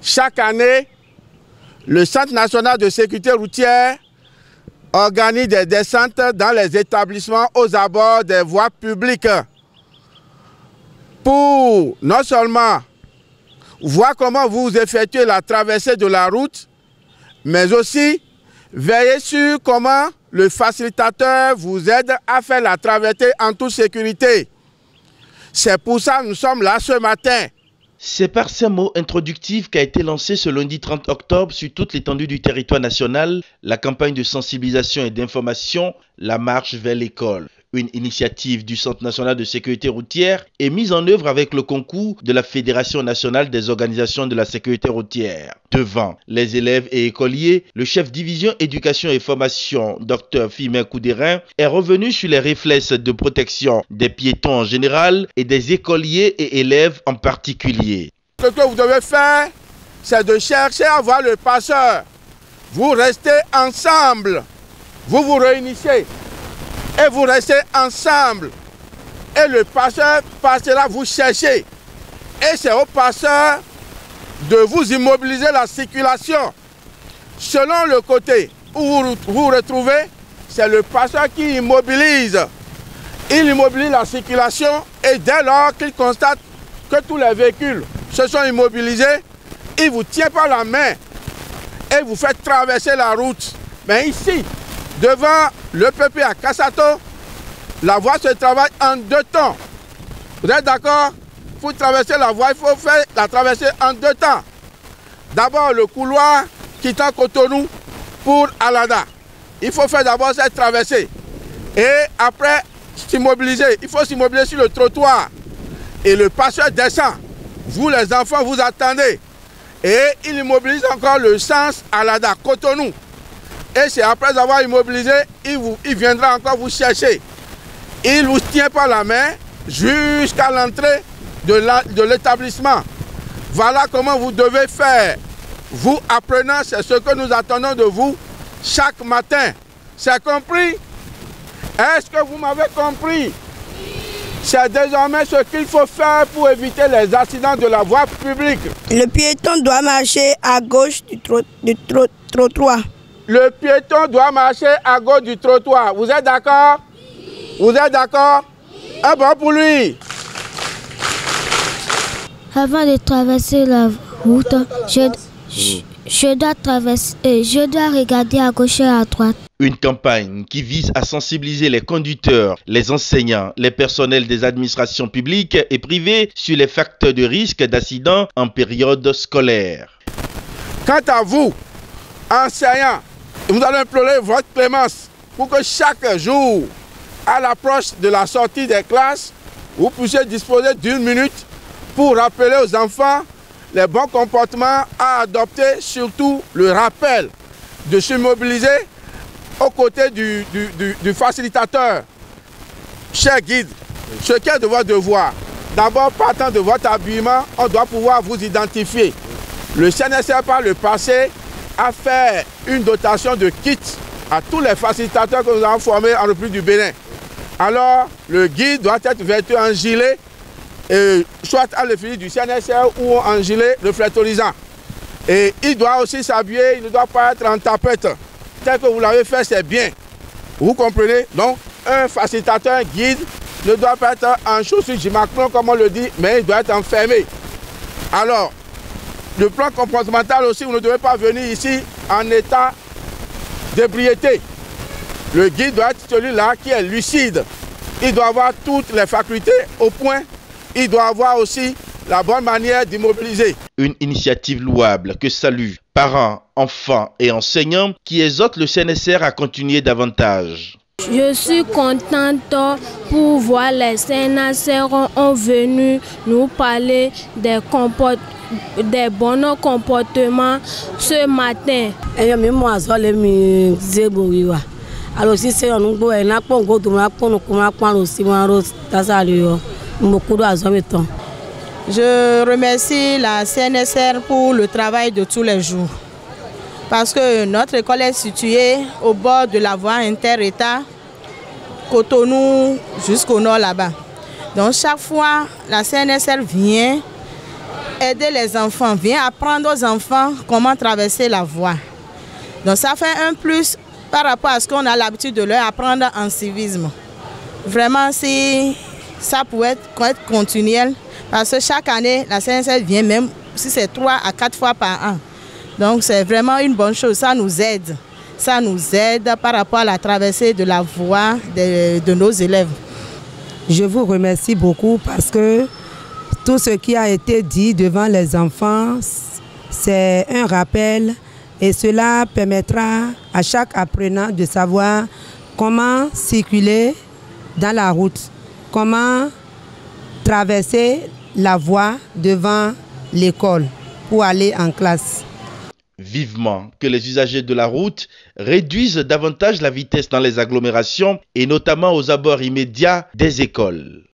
Chaque année, le Centre national de sécurité routière organise des descentes dans les établissements aux abords des voies publiques pour non seulement voir comment vous effectuez la traversée de la route, mais aussi veiller sur comment le facilitateur vous aide à faire la traversée en toute sécurité. C'est pour ça que nous sommes là ce matin. C'est par ces mots introductifs qu'a été lancée ce lundi 30 octobre sur toute l'étendue du territoire national la campagne de sensibilisation et d'information La Marche vers l'école. Une initiative du Centre national de sécurité routière est mise en œuvre avec le concours de la Fédération nationale des organisations de la sécurité routière. Devant les élèves et écoliers, le chef division éducation et formation, Dr Firmin Couderin, est revenu sur les réflexes de protection des piétons en général et des écoliers et élèves en particulier. Ce que vous devez faire, c'est de chercher à voir le passeur. Vous restez ensemble, vous vous réunissez. Et vous restez ensemble. Et le passeur passera vous chercher. Et c'est au passeur de vous immobiliser la circulation. Selon le côté où vous vous retrouvez, c'est le passeur qui immobilise. Il immobilise la circulation et dès lors qu'il constate que tous les véhicules se sont immobilisés, il vous tient par la main et vous fait traverser la route. Mais ici, devant le PP à Kassato, la voie se travaille en deux temps. Vous êtes d'accord? Pour traverser la voie, il faut faire la traversée en deux temps. D'abord le couloir quittant Cotonou pour Alada. Il faut faire d'abord cette traversée. Et après s'immobiliser, il faut s'immobiliser sur le trottoir. Et le passeur descend. Vous les enfants, vous attendez. Et il immobilise encore le sens Alada, Cotonou. Et c'est après avoir immobilisé, il viendra encore vous chercher. Il vous tient par la main jusqu'à l'entrée de l'établissement. Voilà comment vous devez faire. Vous apprenant, c'est ce que nous attendons de vous chaque matin. C'est compris? Est-ce que vous m'avez compris? C'est désormais ce qu'il faut faire pour éviter les accidents de la voie publique. Le piéton doit marcher à gauche du trottoir. Le piéton doit marcher à gauche du trottoir. Vous êtes d'accord? Vous êtes d'accord? Un bon pour lui. Avant de traverser la route, je dois regarder à gauche et à droite. Une campagne qui vise à sensibiliser les conducteurs, les enseignants, les personnels des administrations publiques et privées sur les facteurs de risque d'accident en période scolaire. Quant à vous, enseignants, nous allons implorer votre clémence pour que chaque jour, à l'approche de la sortie des classes, vous puissiez disposer d'une minute pour rappeler aux enfants les bons comportements à adopter, surtout le rappel de se mobiliser aux côtés du facilitateur. Cher guide, ce qui est de votre devoir, d'abord partant de votre habillement, on doit pouvoir vous identifier. Le CNSR par le passé a fait une dotation de kits à tous les facilitateurs que nous avons formés en République du Bénin. Alors, le guide doit être vêtu en gilet, soit à l'effigie du CNSR ou en gilet réflectorisant. Et il doit aussi s'habiller, il ne doit pas être en tapette. Tel que vous l'avez fait, c'est bien. Vous comprenez? Donc, un facilitateur, un guide, ne doit pas être en chaussures Gimaclon, comme on le dit, mais il doit être enfermé. Alors, le plan comportemental aussi, vous ne devez pas venir ici en état d'ébriété. Le guide doit être celui-là qui est lucide. Il doit avoir toutes les facultés au point. Il doit avoir aussi la bonne manière d'immobiliser. Une initiative louable que saluent parents, enfants et enseignants qui exhortent le CNSR à continuer davantage. Je suis contente pour voir les CNSR ont venu nous parler des bons comportements ce matin. Alors si c'est un nouveau et n'a pas encore de ma aussi Je remercie la CNSR pour le travail de tous les jours. Parce que notre école est située au bord de la voie inter-État, Cotonou jusqu'au nord là-bas. Donc chaque fois la CNSR vient, aider les enfants, vient apprendre aux enfants comment traverser la voie. Donc ça fait un plus par rapport à ce qu'on a l'habitude de leur apprendre en civisme. Vraiment, si ça pouvait être continuel, parce que chaque année, la CNSS vient même si c'est 3 à 4 fois par an. Donc c'est vraiment une bonne chose, ça nous aide. Ça nous aide par rapport à la traversée de la voie de nos élèves. Je vous remercie beaucoup parce que tout ce qui a été dit devant les enfants, c'est un rappel et cela permettra à chaque apprenant de savoir comment circuler dans la route, comment traverser la voie devant l'école pour aller en classe. Vivement que les usagers de la route réduisent davantage la vitesse dans les agglomérations et notamment aux abords immédiats des écoles.